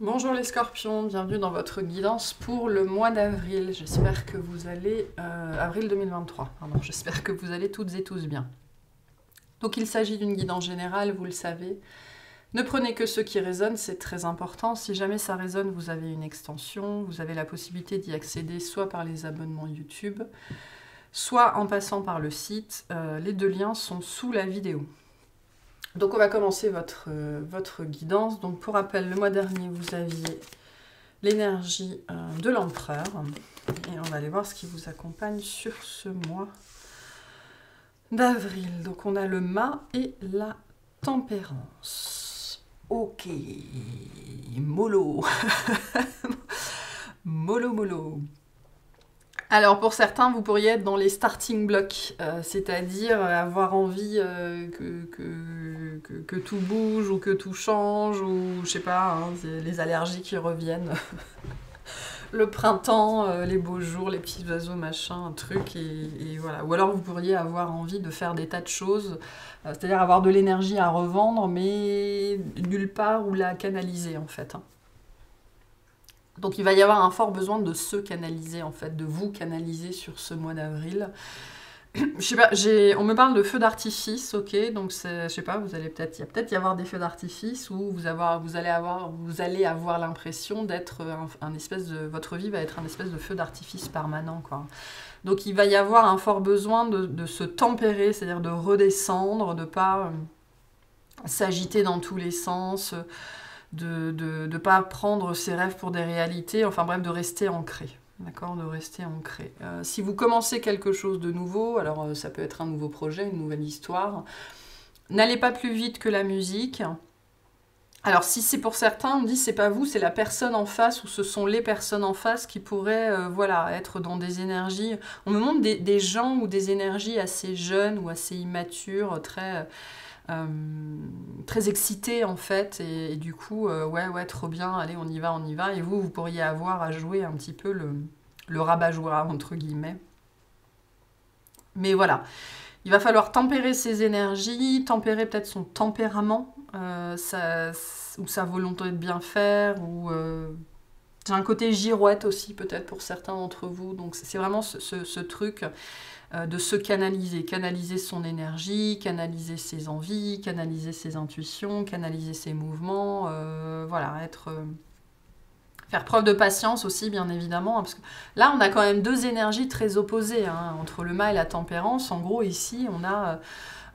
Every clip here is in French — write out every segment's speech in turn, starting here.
Bonjour les scorpions, bienvenue dans votre guidance pour le mois d'avril. J'espère que vous allez... avril 2023, pardon, j'espère que vous allez toutes et tous bien. Donc il s'agit d'une guidance générale, vous le savez. Ne prenez que ce qui résonne, c'est très important. Si jamais ça résonne, vous avez une extension, vous avez la possibilité d'y accéder soit par les abonnements YouTube, soit en passant par le site. Les deux liens sont sous la vidéo. Donc on va commencer votre guidance. Donc pour rappel, le mois dernier, vous aviez l'énergie de l'empereur. Et on va aller voir ce qui vous accompagne sur ce mois d'avril. Donc on a le mât et la tempérance. Ok, mollo. Mollo, mollo. Alors pour certains, vous pourriez être dans les starting blocks, c'est-à-dire avoir envie que tout bouge ou que tout change, ou je sais pas, hein, les allergies qui reviennent. Le printemps, les beaux jours, les petits oiseaux, machin, un truc, et voilà. Ou alors vous pourriez avoir envie de faire des tas de choses, c'est-à-dire avoir de l'énergie à revendre, mais nulle part où la canaliser en fait, hein. Donc il va y avoir un fort besoin de se canaliser en fait, de vous canaliser sur ce mois d'avril. Je sais pas, on me parle de feux d'artifice, ok, donc je sais pas, il y a peut-être y avoir des feux d'artifice où vous allez avoir l'impression d'être un espèce de, votre vie va être un espèce de feu d'artifice permanent, quoi. Donc il va y avoir un fort besoin de se tempérer, c'est-à-dire de redescendre, de pas s'agiter dans tous les sens, de ne pas prendre ses rêves pour des réalités, enfin bref, de rester ancré. D'accord, de rester ancré. Si vous commencez quelque chose de nouveau, alors ça peut être un nouveau projet, une nouvelle histoire, n'allez pas plus vite que la musique. Alors si c'est pour certains, on dit c'est pas vous, c'est la personne en face, ou ce sont les personnes en face qui pourraient voilà, être dans des énergies. On me montre des gens ou des énergies assez jeunes ou assez immatures, très excité en fait, et du coup ouais trop bien, allez on y va, et vous pourriez avoir à jouer un petit peu le rabat-joie entre guillemets, mais voilà, il va falloir tempérer ses énergies, tempérer peut-être son tempérament, ou sa volonté de bien faire, ou j'ai un côté girouette aussi peut-être pour certains d'entre vous, donc c'est vraiment ce truc de se canaliser son énergie, canaliser ses envies, canaliser ses intuitions, canaliser ses mouvements, voilà, faire preuve de patience aussi, bien évidemment, hein, parce que là, on a quand même deux énergies très opposées, hein, entre le mât et la tempérance. En gros, ici, on a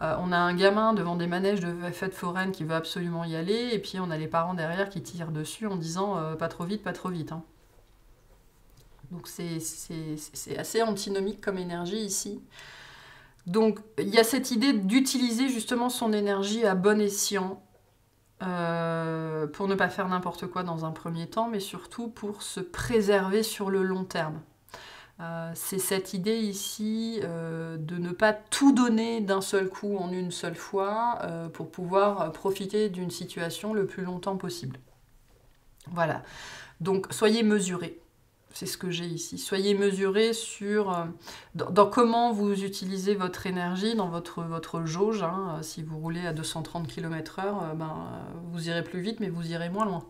un gamin devant des manèges de fêtes foraines qui veut absolument y aller, et puis on a les parents derrière qui tirent dessus en disant pas trop vite, hein. Donc c'est assez antinomique comme énergie ici. Donc il y a cette idée d'utiliser justement son énergie à bon escient, pour ne pas faire n'importe quoi dans un premier temps, mais surtout pour se préserver sur le long terme. C'est cette idée ici de ne pas tout donner d'un seul coup en une seule fois pour pouvoir profiter d'une situation le plus longtemps possible. Voilà. Donc soyez mesurés. C'est ce que j'ai ici. Soyez mesurés sur dans comment vous utilisez votre énergie, dans votre jauge. Hein. Si vous roulez à 230 km/h, vous irez plus vite, mais vous irez moins loin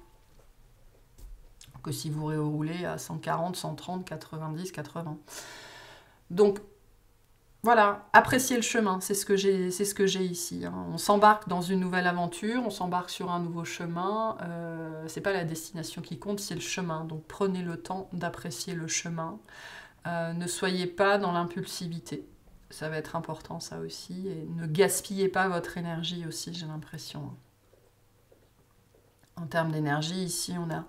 que si vous roulez à 140, 130, 90, 80. Donc voilà, appréciez le chemin, c'est ce que j'ai ici, hein. On s'embarque dans une nouvelle aventure, on s'embarque sur un nouveau chemin. C'est pas la destination qui compte, c'est le chemin. Donc prenez le temps d'apprécier le chemin. Ne soyez pas dans l'impulsivité. Ça va être important, ça aussi. Et ne gaspillez pas votre énergie aussi, j'ai l'impression. En termes d'énergie, ici, on a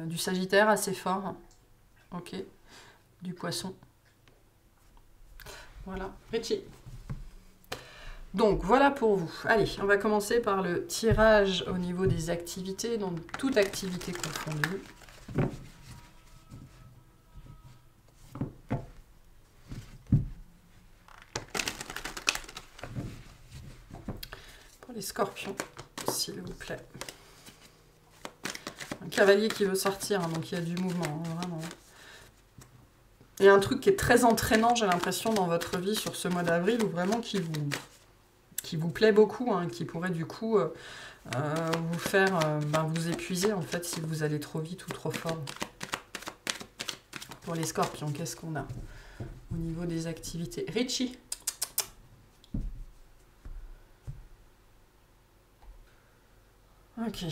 du Sagittaire assez fort. Ok. Du Poisson. Voilà, Richie. Donc voilà pour vous. Allez, on va commencer par le tirage au niveau des activités, donc toute activité confondue. Pour les scorpions, s'il vous plaît. Un cavalier qui veut sortir, hein, donc il y a du mouvement, hein, vraiment. Il y a un truc qui est très entraînant, j'ai l'impression, dans votre vie sur ce mois d'avril, ou vraiment qui qui vous plaît beaucoup, hein, qui pourrait du coup vous faire vous épuiser en fait si vous allez trop vite ou trop fort. Pour les scorpions, qu'est-ce qu'on a au niveau des activités? Richie. Ok,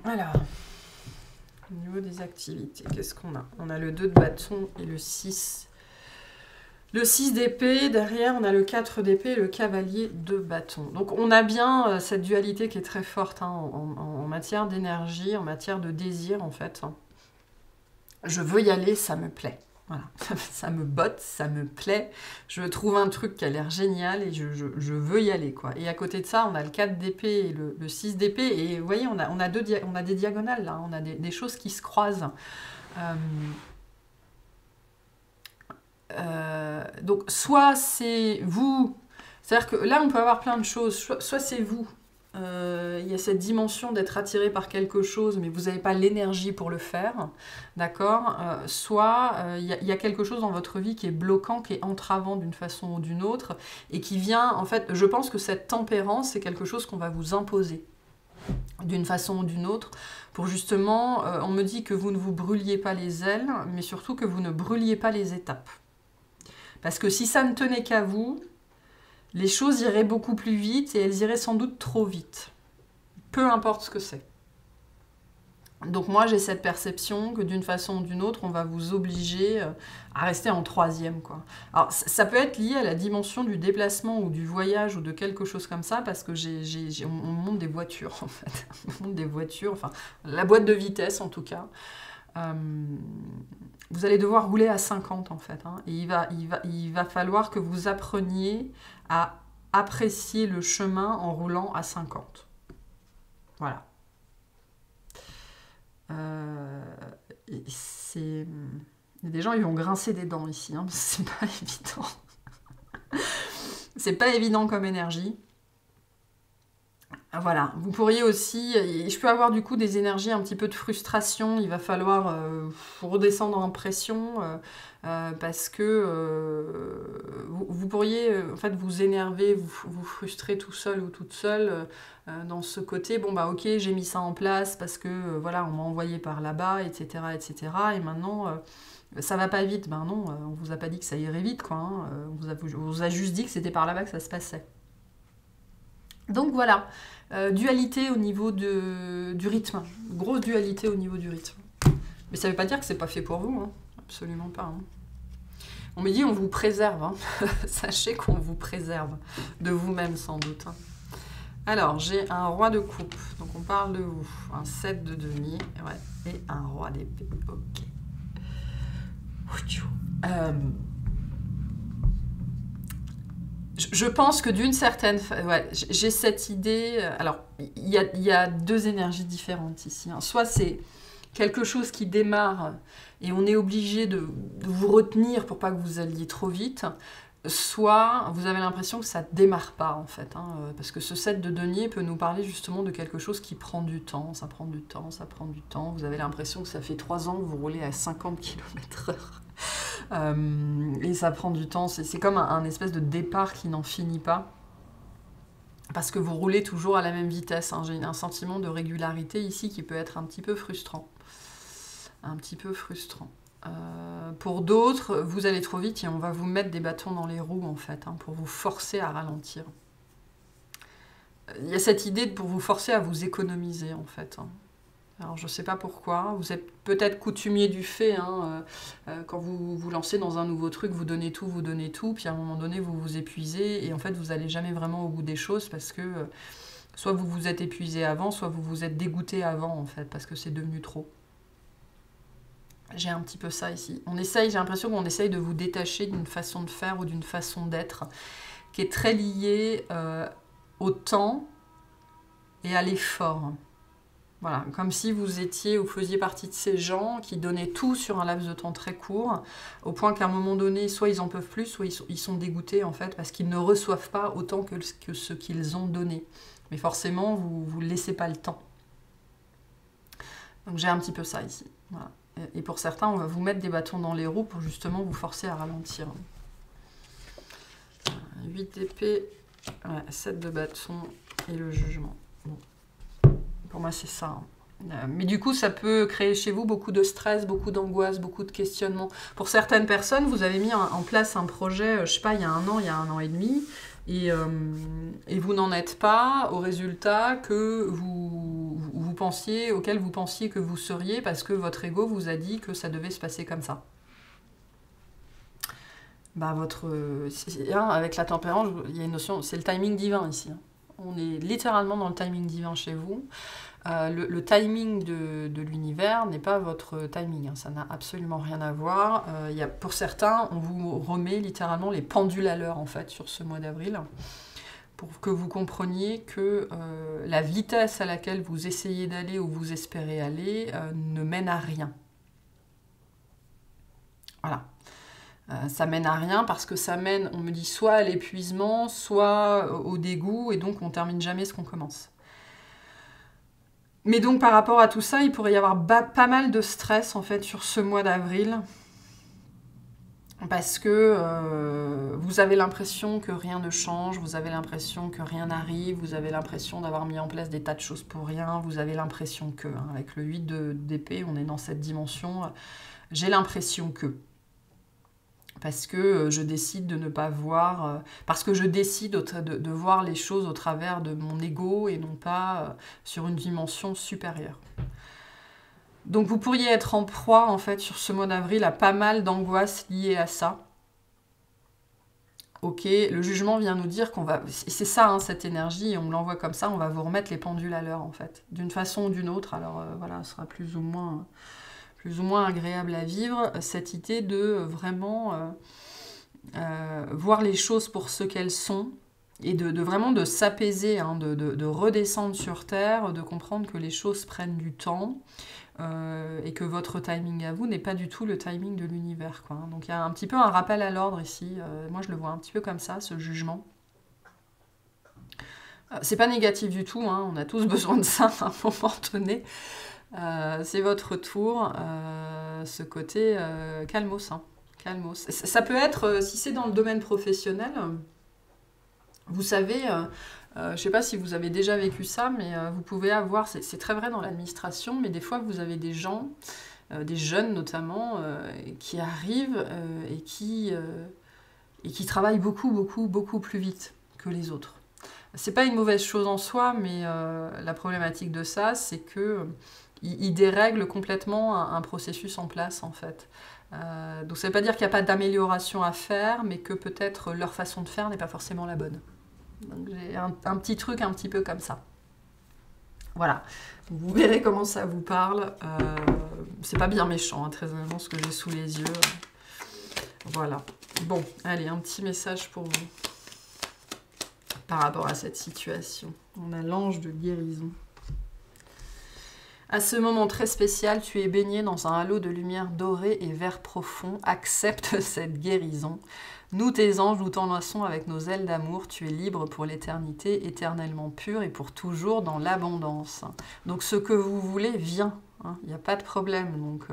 alors, au niveau des activités, qu'est-ce qu'on a? On a le 2 de bâton et le 6. Le 6 d'épée, derrière on a le 4 d'épée et le cavalier de bâton. Donc on a bien cette dualité qui est très forte hein, en matière d'énergie, en matière de désir en fait. Je veux y aller, ça me plaît. Voilà, ça me botte, ça me plaît. Je trouve un truc qui a l'air génial et je veux y aller, quoi. Et à côté de ça, on a le 4 d'épée et le 6 d'épée. Et vous voyez, on a des diagonales, là. On a des choses qui se croisent. Donc, soit c'est vous... C'est-à-dire que là, on peut avoir plein de choses. Soit c'est vous. Il y a cette dimension d'être attiré par quelque chose, mais vous n'avez pas l'énergie pour le faire, d'accord? Soit il y a quelque chose dans votre vie qui est bloquant, qui est entravant d'une façon ou d'une autre, et qui vient, en fait, je pense que cette tempérance, c'est quelque chose qu'on va vous imposer, d'une façon ou d'une autre, pour justement, on me dit que vous ne vous brûliez pas les ailes, mais surtout que vous ne brûliez pas les étapes. Parce que si ça ne tenait qu'à vous, les choses iraient beaucoup plus vite et elles iraient sans doute trop vite. Peu importe ce que c'est. Donc moi, j'ai cette perception que d'une façon ou d'une autre, on va vous obliger à rester en troisième, quoi. Alors, ça peut être lié à la dimension du déplacement ou du voyage ou de quelque chose comme ça, parce que on monte des voitures, en fait. On monte des voitures, enfin, la boîte de vitesse, en tout cas. Vous allez devoir rouler à 50 en fait. Hein, et il va falloir que vous appreniez à apprécier le chemin en roulant à 50. Voilà. Il y a des gens, ils vont grincer des dents ici. Hein, c'est pas évident. C'est pas évident comme énergie. Voilà, vous pourriez aussi, je peux avoir du coup des énergies un petit peu de frustration, il va falloir redescendre en pression parce que vous pourriez en fait vous énerver, vous frustrer tout seul ou toute seule dans ce côté, bon bah ok j'ai mis ça en place parce que voilà on m'a envoyé par là-bas, etc. etc. Et maintenant ça va pas vite, ben non, on vous a pas dit que ça irait vite quoi, hein, on vous a juste dit que c'était par là-bas que ça se passait. Donc voilà, dualité au niveau du rythme, grosse dualité au niveau du rythme. Mais ça ne veut pas dire que c'est pas fait pour vous, hein. Absolument pas. Hein. On me dit on vous préserve, hein. Sachez qu'on vous préserve, de vous-même sans doute. Hein. Alors, j'ai un roi de coupe, donc on parle de vous, un 7 de denier, ouais, et un roi d'épée, ok. Je pense que d'une certaine... Ouais, j'ai cette idée... Alors, il y a deux énergies différentes ici. Hein. Soit c'est quelque chose qui démarre et on est obligé de vous retenir pour pas que vous alliez trop vite. Soit vous avez l'impression que ça ne démarre pas, en fait. Hein, parce que ce 7 de denier peut nous parler justement de quelque chose qui prend du temps. Ça prend du temps, ça prend du temps. Vous avez l'impression que ça fait 3 ans que vous roulez à 50 km/h. Et ça prend du temps, c'est comme un espèce de départ qui n'en finit pas, parce que vous roulez toujours à la même vitesse, hein. J'ai un sentiment de régularité ici qui peut être un petit peu frustrant. Un petit peu frustrant. Pour d'autres, vous allez trop vite et on va vous mettre des bâtons dans les roues, en fait, hein, pour vous forcer à ralentir. Il y a cette idée pour vous forcer à vous économiser, en fait. Hein. Alors, je ne sais pas pourquoi. Vous êtes peut-être coutumier du fait. Hein, quand vous vous lancez dans un nouveau truc, vous donnez tout, puis à un moment donné, vous vous épuisez. Et en fait, vous n'allez jamais vraiment au bout des choses parce que soit vous vous êtes épuisé avant, soit vous vous êtes dégoûté avant, en fait, parce que c'est devenu trop. J'ai un petit peu ça ici. J'ai l'impression qu'on essaye de vous détacher d'une façon de faire ou d'une façon d'être qui est très liée au temps et à l'effort. Voilà, comme si vous faisiez partie de ces gens qui donnaient tout sur un laps de temps très court, au point qu'à un moment donné, soit ils en peuvent plus, soit ils sont dégoûtés en fait, parce qu'ils ne reçoivent pas autant que ce qu'ils ont donné. Mais forcément, vous ne laissez pas le temps. Donc j'ai un petit peu ça ici. Voilà. Et pour certains, on va vous mettre des bâtons dans les roues pour justement vous forcer à ralentir. 8 d'épée Ouais, 7 de bâton et le jugement. Bon. Pour moi, c'est ça. Mais du coup, ça peut créer chez vous beaucoup de stress, beaucoup d'angoisse, beaucoup de questionnements. Pour certaines personnes, vous avez mis en place un projet, je sais pas, il y a 1 an, il y a 1 an et demi, et vous n'en êtes pas au résultat que auquel vous pensiez que vous seriez, parce que votre ego vous a dit que ça devait se passer comme ça. Bah, avec la tempérance, il y a une notion, c'est le timing divin ici. On est littéralement dans le timing divin chez vous. Le timing de l'univers n'est pas votre timing, hein, ça n'a absolument rien à voir. Pour certains, on vous remet littéralement les pendules à l'heure en fait sur ce mois d'avril, pour que vous compreniez que la vitesse à laquelle vous essayez d'aller ou vous espérez aller ne mène à rien. Voilà. Ça mène à rien parce que ça mène, on me dit, soit à l'épuisement, soit au dégoût, et donc on termine jamais ce qu'on commence. Mais donc par rapport à tout ça, il pourrait y avoir pas mal de stress en fait sur ce mois d'avril, parce que vous avez l'impression que rien ne change, vous avez l'impression que rien n'arrive, vous avez l'impression d'avoir mis en place des tas de choses pour rien, vous avez l'impression que, hein, avec le 8 d'épée, on est dans cette dimension, j'ai l'impression que... Parce que je décide de ne pas voir, parce que je décide de voir les choses au travers de mon ego et non pas sur une dimension supérieure. Donc vous pourriez être en proie, en fait, sur ce mois d'avril, à pas mal d'angoisses liées à ça. Ok, le jugement vient nous dire qu'on va... C'est ça, hein, cette énergie, et on me l'envoie comme ça, on va vous remettre les pendules à l'heure, en fait. D'une façon ou d'une autre, alors voilà, ce sera plus ou moins agréable à vivre, cette idée de vraiment voir les choses pour ce qu'elles sont, et vraiment de s'apaiser, hein, de redescendre sur Terre, de comprendre que les choses prennent du temps, et que votre timing à vous n'est pas du tout le timing de l'univers, quoi. Donc il y a un petit peu un rappel à l'ordre ici, moi je le vois un petit peu comme ça, ce jugement. C'est pas négatif du tout, hein, on a tous besoin de ça à un moment donné. C'est votre tour, ce côté calmos, hein, calmos. Ça peut être, si c'est dans le domaine professionnel, vous savez, je ne sais pas si vous avez déjà vécu ça, mais vous pouvez avoir, c'est très vrai dans l'administration, mais des fois vous avez des gens, des jeunes notamment, qui arrivent et qui travaillent beaucoup plus vite que les autres. C'est pas une mauvaise chose en soi, mais la problématique de ça, c'est que ils dérèglent complètement un processus en place, en fait. Donc ça ne veut pas dire qu'il n'y a pas d'amélioration à faire, mais que peut-être leur façon de faire n'est pas forcément la bonne. Donc j'ai un petit truc un petit peu comme ça. Voilà. Vous verrez comment ça vous parle. C'est pas bien méchant, hein, très honnêtement, ce que j'ai sous les yeux. Voilà. Bon, allez, un petit message pour vous par rapport à cette situation. On a l'ange de guérison. À ce moment très spécial, tu es baigné dans un halo de lumière dorée et vert profond. Accepte cette guérison. Nous, tes anges, nous t'enlaçons avec nos ailes d'amour. Tu es libre pour l'éternité, éternellement pur et pour toujours dans l'abondance. Donc ce que vous voulez vient. Il n'y a pas de problème. Donc,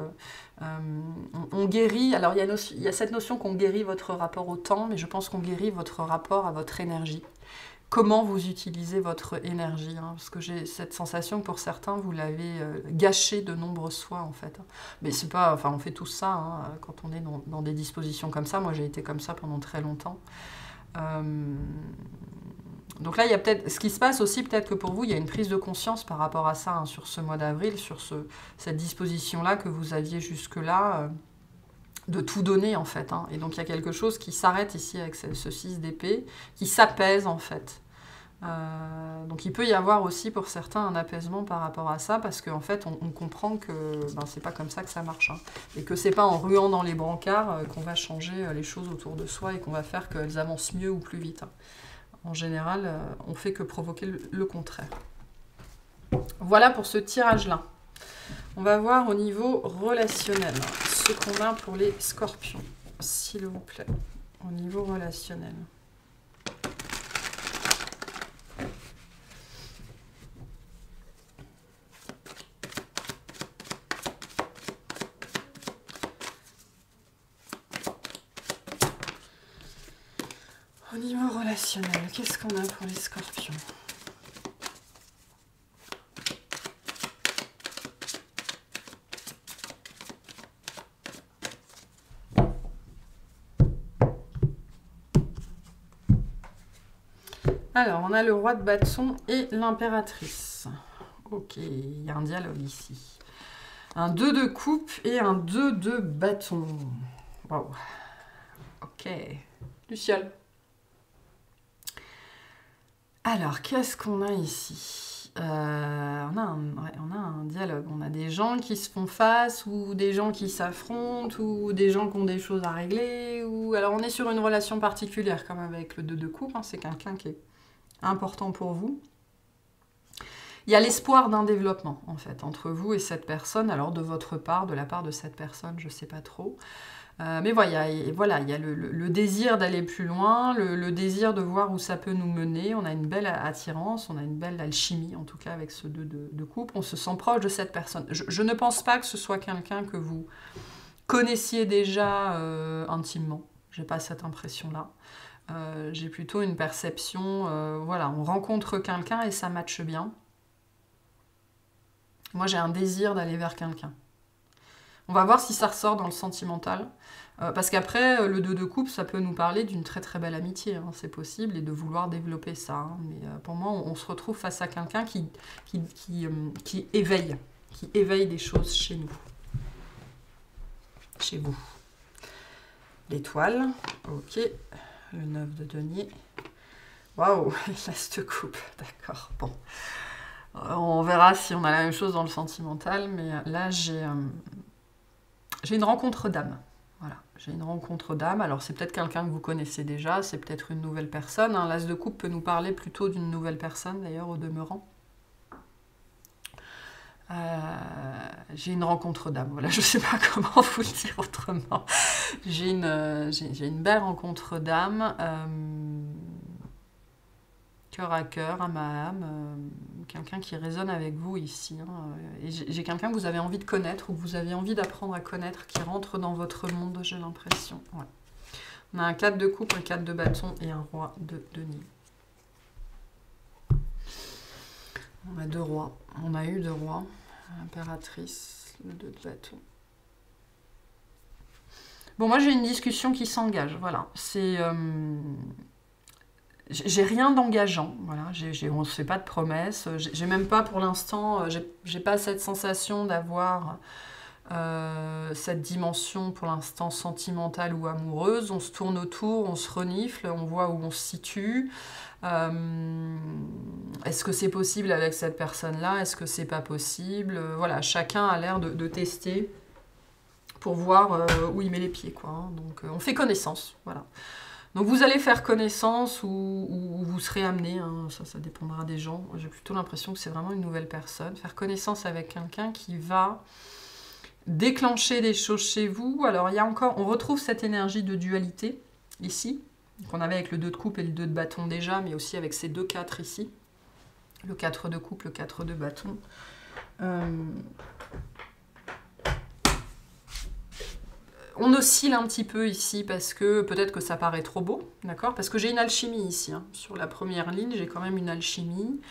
on guérit. Alors il y a cette notion qu'on guérit votre rapport au temps, mais je pense qu'on guérit votre rapport à votre énergie. Comment vous utilisez votre énergie, hein, parce que j'ai cette sensation que pour certains, vous l'avez gâché de nombreuses fois, en fait. Mais c'est pas... Enfin, on fait tous ça, hein, quand on est dans des dispositions comme ça. Moi, j'ai été comme ça pendant très longtemps. Donc là, il y a peut-être... Ce qui se passe aussi, peut-être que pour vous, il y a une prise de conscience par rapport à ça, hein, sur ce mois d'avril, sur cette disposition-là que vous aviez jusque-là... de tout donner, en fait. Hein. Et donc, il y a quelque chose qui s'arrête ici avec ce 6 d'épée, qui s'apaise, en fait. Donc, il peut y avoir aussi, pour certains, un apaisement par rapport à ça, parce qu'en fait, on comprend que c'est pas comme ça que ça marche. Hein. Et que c'est pas en ruant dans les brancards qu'on va changer les choses autour de soi et qu'on va faire qu'elles avancent mieux ou plus vite. Hein. En général, on fait que provoquer le contraire. Voilà pour ce tirage-là. On va voir au niveau relationnel ce qu'on a pour les scorpions, s'il vous plaît, au niveau relationnel. Au niveau relationnel. relationnel. Qu'est-ce qu'on a pour les scorpions? Alors, on a le roi de bâton et l'impératrice. Ok, il y a un dialogue ici. Un 2 de coupe et un 2 de bâton. Waouh. Ok. Du ciel. Alors, qu'est-ce qu'on a ici? On a un dialogue. On a des gens qui se font face, ou des gens qui s'affrontent, ou des gens qui ont des choses à régler. Alors, on est sur une relation particulière quand même avec le 2 de coupe. Hein. C'est quelqu'un qui est important pour vous. Il y a l'espoir d'un développement, en fait, entre vous et cette personne. Alors, de votre part, de la part de cette personne, je ne sais pas trop. Mais voilà, il y a le désir d'aller plus loin, le désir de voir où ça peut nous mener. On a une belle attirance, on a une belle alchimie, en tout cas, avec ce 2 de coupe. On se sent proche de cette personne. Je ne pense pas que ce soit quelqu'un que vous connaissiez déjà intimement. Je n'ai pas cette impression-là. J'ai plutôt une perception, voilà, on rencontre quelqu'un et ça matche bien. Moi, j'ai un désir d'aller vers quelqu'un. On va voir si ça ressort dans le sentimental. Parce qu'après, le 2 de coupe, ça peut nous parler d'une très très belle amitié, hein, c'est possible, et de vouloir développer ça. Hein. Mais pour moi, on se retrouve face à quelqu'un qui éveille des choses chez nous. Chez vous. L'étoile, ok. Le 9 de denier. Waouh, l'as de coupe, d'accord. Bon. On verra si on a la même chose dans le sentimental, mais là, j'ai une rencontre d'âme. Voilà, j'ai une rencontre d'âme. Alors, c'est peut-être quelqu'un que vous connaissez déjà, c'est peut-être une nouvelle personne. Hein. L'as de coupe peut nous parler plutôt d'une nouvelle personne, d'ailleurs, au demeurant. J'ai une rencontre d'âme. Voilà, je ne sais pas comment vous le dire autrement. J'ai une belle rencontre d'âme. Cœur à cœur, âme à âme, quelqu'un qui résonne avec vous ici. Hein, et j'ai quelqu'un que vous avez envie de connaître ou que vous avez envie d'apprendre à connaître, qui rentre dans votre monde, j'ai l'impression. Ouais. On a un 4 de coupe, un 4 de bâton et un roi de denier. On a 2 rois. On a eu 2 rois. L'impératrice, le 2 de bâton. Bon, moi j'ai une discussion qui s'engage. Voilà. C'est... J'ai rien d'engageant, voilà. On ne se fait pas de promesses, j'ai même pas pour l'instant, j'ai pas cette sensation d'avoir cette dimension pour l'instant sentimentale ou amoureuse. On se tourne autour, on se renifle, on voit où on se situe. Est-ce que c'est possible avec cette personne-là? Est-ce que c'est pas possible? Voilà, chacun a l'air de tester pour voir où il met les pieds, quoi. Hein. Donc on fait connaissance, voilà. Donc vous allez faire connaissance ou vous serez amené, hein, ça dépendra des gens. J'ai plutôt l'impression que c'est vraiment une nouvelle personne. Faire connaissance avec quelqu'un qui va déclencher des choses chez vous. Alors il y a encore, on retrouve cette énergie de dualité ici, qu'on avait avec le 2 de coupe et le 2 de bâton déjà, mais aussi avec ces 2 4 ici. Le 4 de coupe, le 4 de bâton. On oscille un petit peu ici parce que peut-être que ça paraît trop beau, d'accord? Parce que j'ai une alchimie ici. Hein. Sur la première ligne, j'ai quand même une alchimie.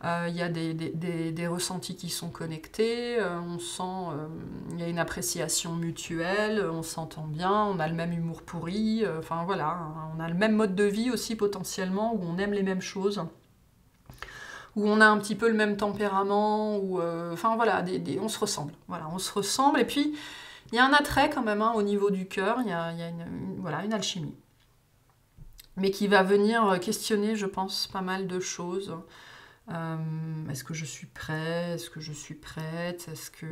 Il y a des ressentis qui sont connectés. On sent, il y a une appréciation mutuelle. On s'entend bien. On a le même humour pourri. Enfin voilà, hein, on a le même mode de vie aussi potentiellement où on aime les mêmes choses. Où on a un petit peu le même tempérament. Enfin voilà, on se ressemble. Voilà, on se ressemble. Et puis il y a un attrait quand même hein, au niveau du cœur, il y a une alchimie. Mais qui va venir questionner, je pense, pas mal de choses. Est-ce que je suis prêt? Est-ce que je suis prête? Est-ce que...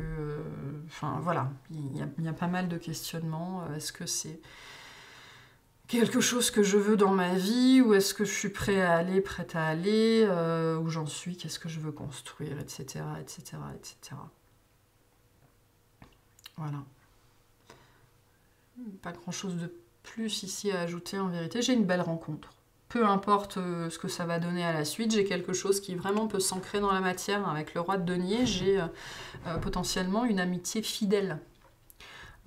Enfin, voilà, il y a pas mal de questionnements. Est-ce que c'est quelque chose que je veux dans ma vie? Ou est-ce que je suis prête à aller? Où j'en suis? Qu'est-ce que je veux construire? Etc, etc, etc. Voilà. Pas grand-chose de plus ici à ajouter en vérité. J'ai une belle rencontre. Peu importe ce que ça va donner à la suite, j'ai quelque chose qui vraiment peut s'ancrer dans la matière. Avec le roi de denier, j'ai potentiellement une amitié fidèle.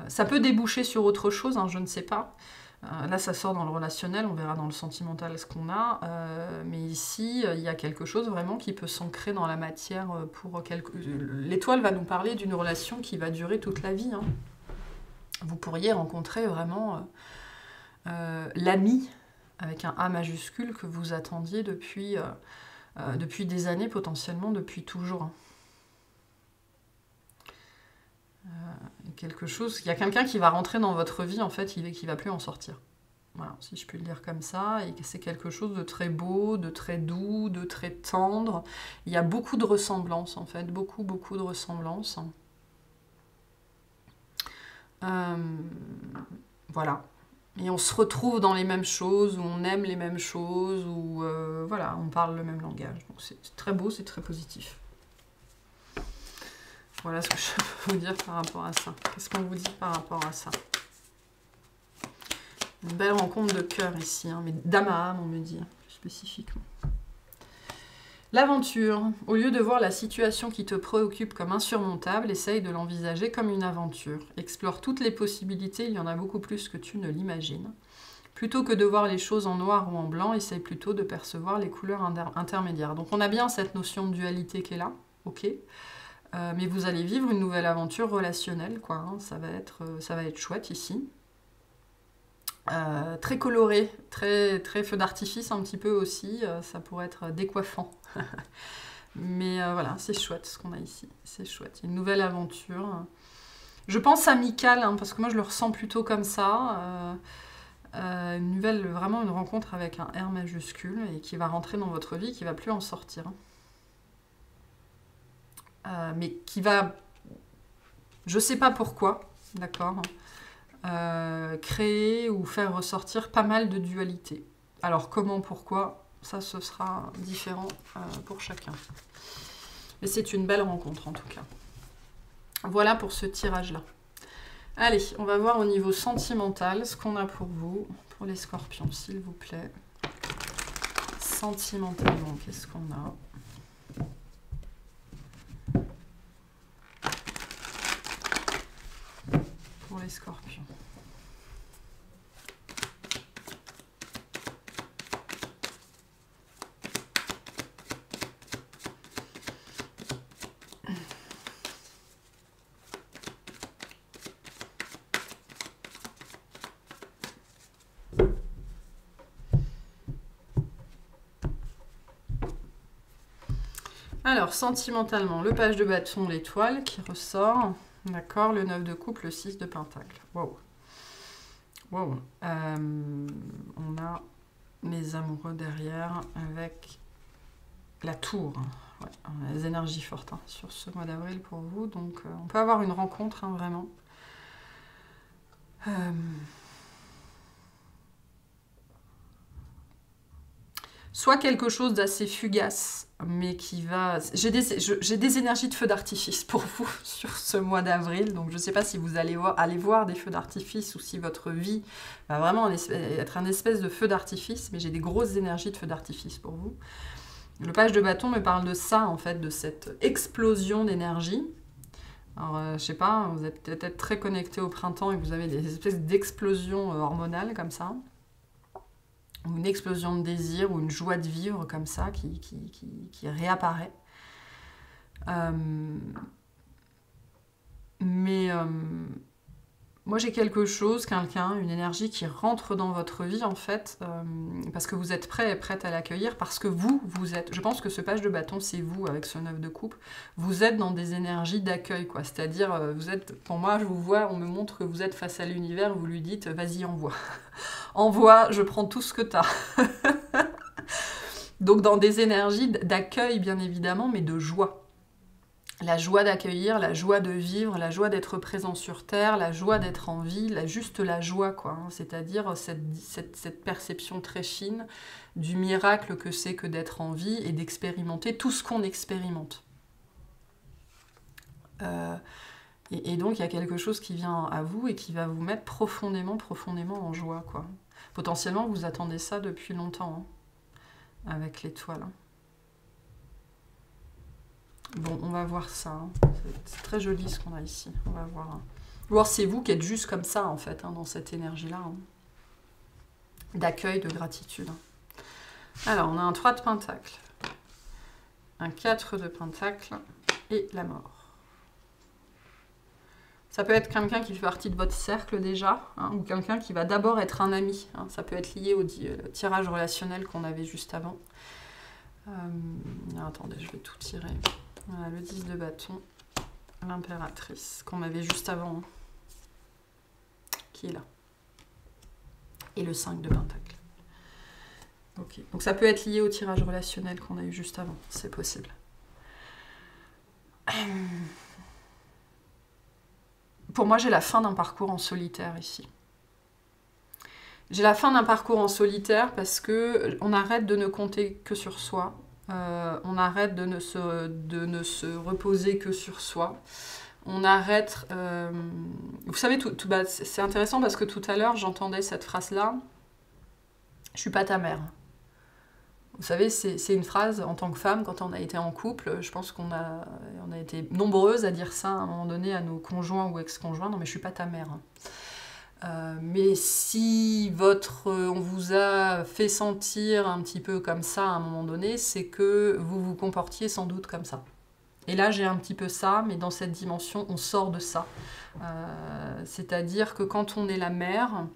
Ça peut déboucher sur autre chose, hein, je ne sais pas. Là, ça sort dans le relationnel, on verra dans le sentimental ce qu'on a. Mais ici, il y a quelque chose vraiment qui peut s'ancrer dans la matière pour quelque... L'étoile va nous parler d'une relation qui va durer toute la vie. Hein. Vous pourriez rencontrer vraiment l'ami, avec un A majuscule, que vous attendiez depuis des années, potentiellement depuis toujours. Quelque chose, il y a quelqu'un qui va rentrer dans votre vie, en fait, qui va plus en sortir. Voilà, si je puis le dire comme ça, et c'est quelque chose de très beau, de très doux, de très tendre. Il y a beaucoup de ressemblances, en fait, beaucoup de ressemblances. Voilà. Et on se retrouve dans les mêmes choses, où on aime les mêmes choses, où voilà, on parle le même langage. Donc c'est très beau, c'est très positif. Voilà ce que je peux vous dire par rapport à ça. Qu'est-ce qu'on vous dit par rapport à ça? Une belle rencontre de cœur ici, hein, mais d'âme à âme, on me dit, spécifiquement. L'aventure. Au lieu de voir la situation qui te préoccupe comme insurmontable, essaye de l'envisager comme une aventure. Explore toutes les possibilités, il y en a beaucoup plus que tu ne l'imagines. Plutôt que de voir les choses en noir ou en blanc, essaye plutôt de percevoir les couleurs intermédiaires. Donc on a bien cette notion de dualité qui est là, ok. Mais vous allez vivre une nouvelle aventure relationnelle, quoi. Hein. Ça va être chouette ici. Très coloré, très feu d'artifice un petit peu aussi. Ça pourrait être décoiffant. Mais voilà, c'est chouette ce qu'on a ici. C'est chouette. Une nouvelle aventure. Je pense amicale, hein, parce que moi je le ressens plutôt comme ça. Vraiment une rencontre avec un R majuscule et qui va rentrer dans votre vie, qui ne va plus en sortir. Mais qui va, je sais pas pourquoi, d'accord, créer ou faire ressortir pas mal de dualité. Alors comment, pourquoi, ça ce sera différent pour chacun. Mais c'est une belle rencontre en tout cas. Voilà pour ce tirage-là. Allez, on va voir au niveau sentimental ce qu'on a pour vous, pour les scorpions, s'il vous plaît. Sentimentalement, qu'est-ce qu'on a ? Pour les scorpions. Alors, sentimentalement, le page de bâton, l'étoile qui ressort. D'accord, le 9 de coupe, le 6 de pentacle. Wow. Wow. On a les amoureux derrière avec la tour. Ouais, les énergies fortes hein, sur ce mois d'avril pour vous. Donc, on peut avoir une rencontre, hein, vraiment. Soit quelque chose d'assez fugace, mais qui va... J'ai des énergies de feu d'artifice pour vous sur ce mois d'avril, donc je ne sais pas si vous allez voir des feux d'artifice ou si votre vie va vraiment être un espèce de feu d'artifice, mais j'ai des grosses énergies de feu d'artifice pour vous. Le page de bâton me parle de ça, en fait, de cette explosion d'énergie. Alors, je sais pas, vous êtes peut-être très connecté au printemps et vous avez des espèces d'explosions hormonales comme ça. Ou une explosion de désir, ou une joie de vivre comme ça, qui réapparaît. Moi j'ai quelque chose, quelqu'un, une énergie qui rentre dans votre vie en fait, parce que vous êtes prêt et prête à l'accueillir, parce que vous êtes, je pense que ce page de bâton c'est vous avec ce 9 de coupe, vous êtes dans des énergies d'accueil quoi, c'est-à-dire vous êtes, pour moi je vous vois, on me montre que vous êtes face à l'univers, vous lui dites vas-y envoie, envoie, je prends tout ce que t'as. Donc dans des énergies d'accueil bien évidemment, mais de joie. La joie d'accueillir, la joie de vivre, la joie d'être présent sur Terre, la joie d'être en vie, juste la joie, quoi. Hein, c'est-à-dire cette perception très fine du miracle que c'est que d'être en vie et d'expérimenter tout ce qu'on expérimente. Et donc, il y a quelque chose qui vient à vous et qui va vous mettre profondément en joie, quoi. Potentiellement, vous attendez ça depuis longtemps, hein, avec l'étoile. Hein. Bon, on va voir ça. Hein. C'est très joli ce qu'on a ici. On va voir. Hein. Ou alors c'est vous qui êtes juste comme ça, en fait, hein, dans cette énergie-là. Hein. d'accueil, de gratitude. Alors, on a un 3 de pentacle, un 4 de pentacle et la mort. Ça peut être quelqu'un qui fait partie de votre cercle déjà, hein, ou quelqu'un qui va d'abord être un ami. Hein. Ça peut être lié au tirage relationnel qu'on avait juste avant. Attendez, je vais tout tirer. Voilà, le 10 de bâton, l'impératrice, qu'on avait juste avant, hein, qui est là. Et le 5 de pentacle. Ok. Donc ça peut être lié au tirage relationnel qu'on a eu juste avant, c'est possible. Pour moi, j'ai la fin d'un parcours en solitaire ici. J'ai la fin d'un parcours en solitaire parce que on arrête de ne compter que sur soi. On arrête de ne se reposer que sur soi. On arrête... vous savez, bah, c'est intéressant parce que tout à l'heure, j'entendais cette phrase-là. « Je suis pas ta mère ». Vous savez, c'est une phrase, en tant que femme, quand on a été en couple, je pense qu'on a été nombreuses à dire ça à un moment donné à nos conjoints ou ex-conjoints. « Non, mais je suis pas ta mère ». Mais si on vous a fait sentir un petit peu comme ça à un moment donné, c'est que vous vous comportiez sans doute comme ça. Et là, j'ai un petit peu ça, mais dans cette dimension, on sort de ça. C'est-à-dire que quand on est la mère,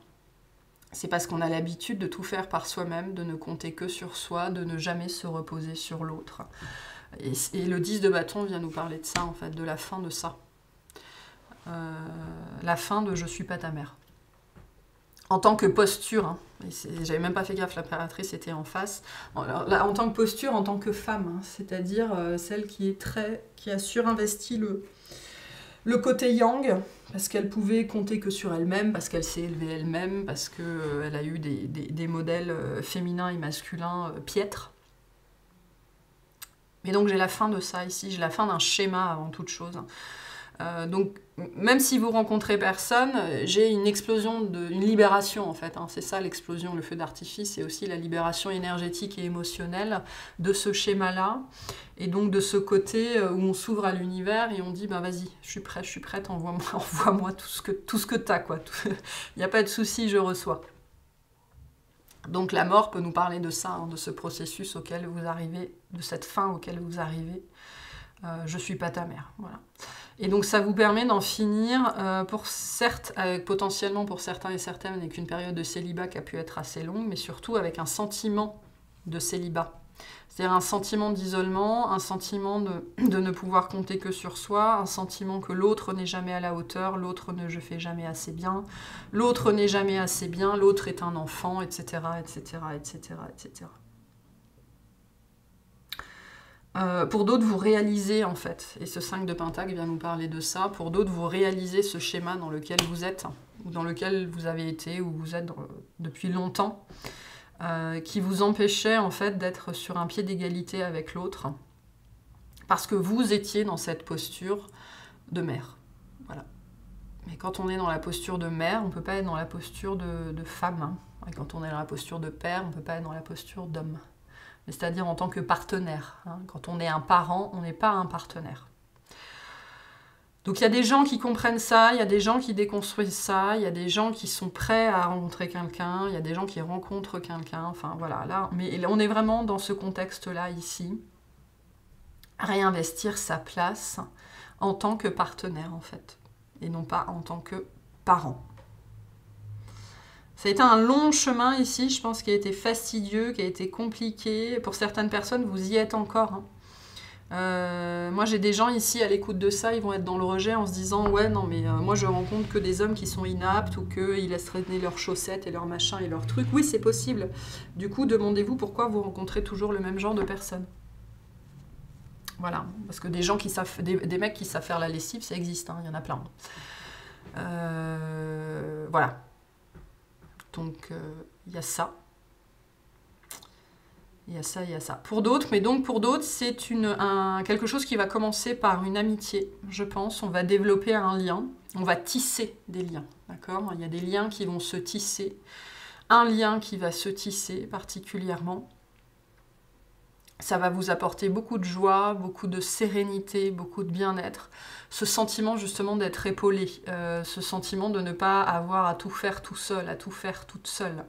c'est parce qu'on a l'habitude de tout faire par soi-même, de ne compter que sur soi, de ne jamais se reposer sur l'autre. Et le 10 de bâton vient nous parler de ça, en fait, de la fin de ça. La fin de « je suis pas ta mère ». En tant que posture, hein, j'avais même pas fait gaffe, l'impératrice était en face. Alors, là, en tant que posture, en tant que femme, hein, c'est-à-dire celle qui a surinvesti le côté yang, parce qu'elle pouvait compter que sur elle-même, parce qu'elle s'est élevée elle-même, parce qu'elle a eu des modèles féminins et masculins piètres. Mais donc j'ai la fin de ça ici, j'ai la fin d'un schéma avant toute chose. Donc, même si vous rencontrez personne, j'ai une explosion, une libération en fait. Hein. C'est ça l'explosion, le feu d'artifice, et aussi la libération énergétique et émotionnelle de ce schéma-là. Et donc de ce côté où on s'ouvre à l'univers et on dit bah, « vas-y, je suis prête, envoie-moi tout ce que t'as, quoi. Il n'y a pas de souci, je reçois. » Donc la mort peut nous parler de ça, hein, de ce processus auquel vous arrivez, de cette fin auquel vous arrivez. Je suis pas ta mère, voilà. Et donc ça vous permet d'en finir, potentiellement pour certains et certaines, avec une période de célibat qui a pu être assez longue, mais surtout avec un sentiment de célibat. C'est-à-dire un sentiment d'isolement, un sentiment de ne pouvoir compter que sur soi, un sentiment que l'autre n'est jamais à la hauteur, l'autre ne je fais jamais assez bien, l'autre n'est jamais assez bien, l'autre est un enfant, etc., etc., etc., etc. Pour d'autres, vous réalisez, en fait, et ce 5 de Pentacle vient nous parler de ça, pour d'autres, vous réalisez ce schéma dans lequel vous êtes, ou dans lequel vous avez été, ou vous êtes depuis longtemps, qui vous empêchait, en fait, d'être sur un pied d'égalité avec l'autre, parce que vous étiez dans cette posture de mère. Voilà. Mais quand on est dans la posture de mère, on ne peut pas être dans la posture de femme. Hein. Et quand on est dans la posture de père, on ne peut pas être dans la posture d'homme. C'est-à-dire en tant que partenaire. Hein. Quand on est un parent, on n'est pas un partenaire. Donc il y a des gens qui comprennent ça, il y a des gens qui déconstruisent ça, il y a des gens qui sont prêts à rencontrer quelqu'un, il y a des gens qui rencontrent quelqu'un, enfin voilà. Là, mais on est vraiment dans ce contexte-là ici. Réinvestir sa place en tant que partenaire en fait, et non pas en tant que parent. Ça a été un long chemin ici, je pense, qui a été fastidieux, qui a été compliqué. Pour certaines personnes, vous y êtes encore. Hein. Moi, j'ai des gens ici à l'écoute de ça, ils vont être dans le rejet en se disant « Ouais, non, mais moi, je rencontre que des hommes qui sont inaptes ou qu'ils laissent traîner leurs chaussettes et leurs machins et leurs trucs. » Oui, c'est possible. Du coup, demandez-vous pourquoi vous rencontrez toujours le même genre de personnes. Voilà. Parce que des gens qui savent, des mecs qui savent faire la lessive, ça existe. Hein, il y en a plein. Voilà. Donc, il y a ça. Il y a ça, il y a ça. Pour d'autres, mais donc pour d'autres, c'est quelque chose qui va commencer par une amitié, je pense. On va développer un lien, on va tisser des liens, d'accord ? Il y a des liens qui vont se tisser. Un lien qui va se tisser particulièrement. Ça va vous apporter beaucoup de joie, beaucoup de sérénité, beaucoup de bien-être. Ce sentiment justement d'être épaulé, ce sentiment de ne pas avoir à tout faire tout seul, à tout faire toute seule.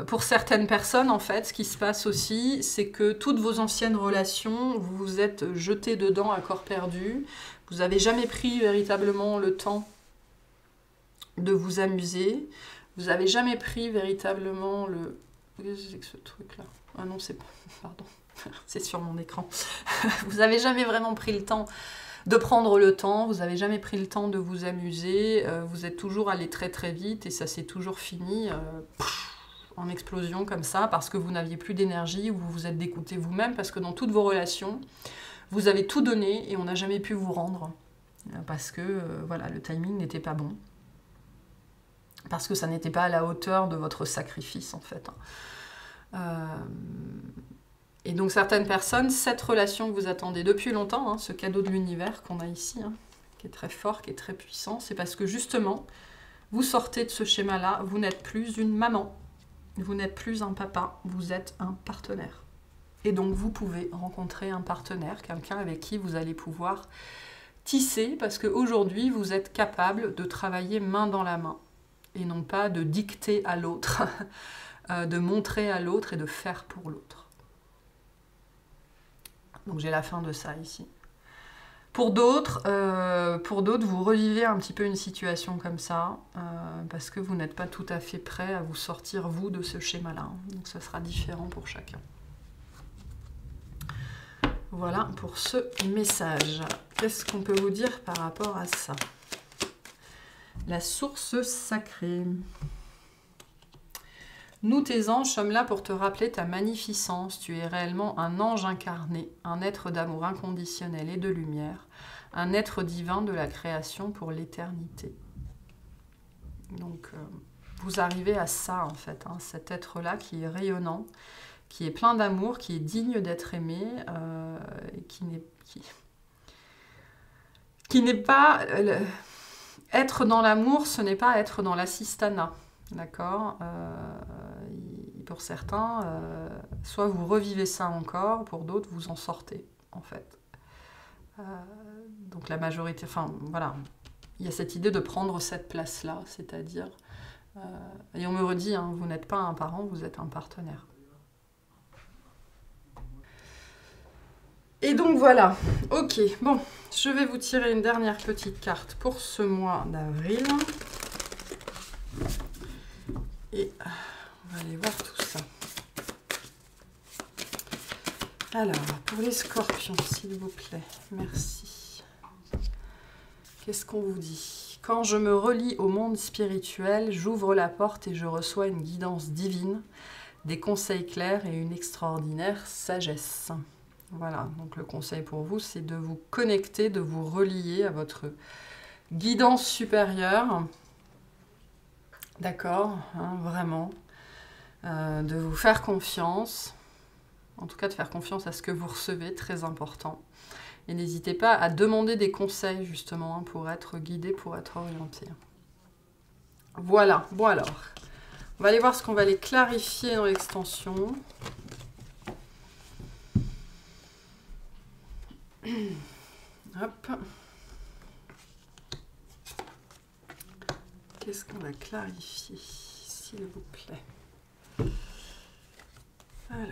Pour certaines personnes, en fait, ce qui se passe aussi, c'est que toutes vos anciennes relations, vous vous êtes jetés dedans à corps perdu. Vous n'avez jamais pris véritablement le temps de vous amuser. Vous n'avez jamais pris véritablement le... Qu'est-ce que c'est que ce truc-là? Ah non, c'est pas... Pardon. C'est sur mon écran. Vous n'avez jamais vraiment pris le temps de prendre le temps, vous n'avez jamais pris le temps de vous amuser, vous êtes toujours allé très très vite et ça s'est toujours fini en explosion comme ça parce que vous n'aviez plus d'énergie, vous vous êtes dégoûté vous-même parce que dans toutes vos relations, vous avez tout donné et on n'a jamais pu vous rendre parce que voilà, le timing n'était pas bon. Parce que ça n'était pas à la hauteur de votre sacrifice en fait. Et donc certaines personnes, cette relation que vous attendez depuis longtemps, hein, ce cadeau de l'univers qu'on a ici, hein, qui est très fort, qui est très puissant, c'est parce que justement, vous sortez de ce schéma-là, vous n'êtes plus une maman, vous n'êtes plus un papa, vous êtes un partenaire. Et donc vous pouvez rencontrer un partenaire, quelqu'un avec qui vous allez pouvoir tisser, parce qu'aujourd'hui, vous êtes capable de travailler main dans la main, et non pas de dicter à l'autre, de montrer à l'autre et de faire pour l'autre. Donc j'ai la fin de ça ici. Pour d'autres, vous revivez un petit peu une situation comme ça, parce que vous n'êtes pas tout à fait prêt à vous sortir, vous, de ce schéma-là. Donc ça sera différent pour chacun. Voilà pour ce message. Qu'est-ce qu'on peut vous dire par rapport à ça? La source sacrée. Nous, tes anges, sommes là pour te rappeler ta magnificence. Tu es réellement un ange incarné, un être d'amour inconditionnel et de lumière, un être divin de la création pour l'éternité. Donc, vous arrivez à ça, en fait, hein, cet être-là qui est rayonnant, qui est plein d'amour, qui est digne d'être aimé, et qui n'est pas... être dans l'amour, ce n'est pas être dans l'assistanat. D'accord, pour certains, soit vous revivez ça encore, pour d'autres, vous en sortez, en fait. Donc la majorité, enfin, voilà, il y a cette idée de prendre cette place-là, c'est-à-dire, et on me redit, hein, vous n'êtes pas un parent, vous êtes un partenaire. Et donc voilà, ok, bon, je vais vous tirer une dernière petite carte pour ce mois d'avril. Et on va aller voir tout ça. Alors, pour les scorpions, s'il vous plaît, merci. Qu'est-ce qu'on vous dit? Quand je me relie au monde spirituel, j'ouvre la porte et je reçois une guidance divine, des conseils clairs et une extraordinaire sagesse. Voilà, donc le conseil pour vous, c'est de vous connecter, de vous relier à votre guidance supérieure. D'accord, hein, vraiment, de vous faire confiance, en tout cas de faire confiance à ce que vous recevez, très important. Et n'hésitez pas à demander des conseils justement hein, pour être guidé, pour être orienté. Voilà, bon alors, on va aller voir ce qu'on va aller clarifier dans l'extension. Hop. Qu'est-ce qu'on va clarifier, s'il vous plaît? Alors.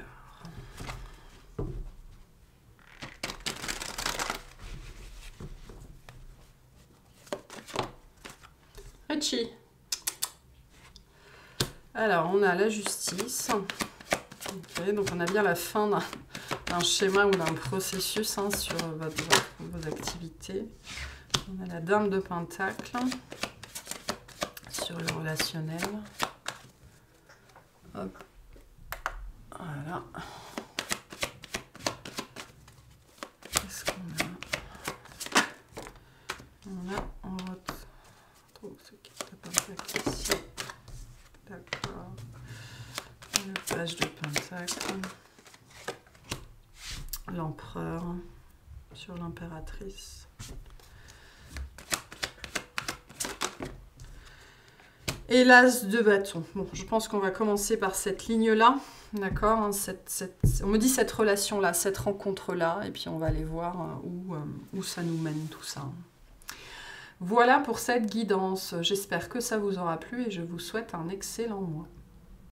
Richie. Alors, on a la justice. Okay, donc, on a bien la fin d'un schéma ou d'un processus hein, sur vos activités. On a la dame de pentacle. Sur le relationnel. Hop. Voilà. Qu'est-ce qu'on a? On retrouve ce qui est de pentacle ici. D'accord. Le page de pentacle. L'empereur sur l'impératrice. Et l'as de bâton. Bon, je pense qu'on va commencer par cette ligne-là, d'accord hein, on me dit cette relation-là, cette rencontre-là, et puis on va aller voir où ça nous mène tout ça. Voilà pour cette guidance. J'espère que ça vous aura plu et je vous souhaite un excellent mois.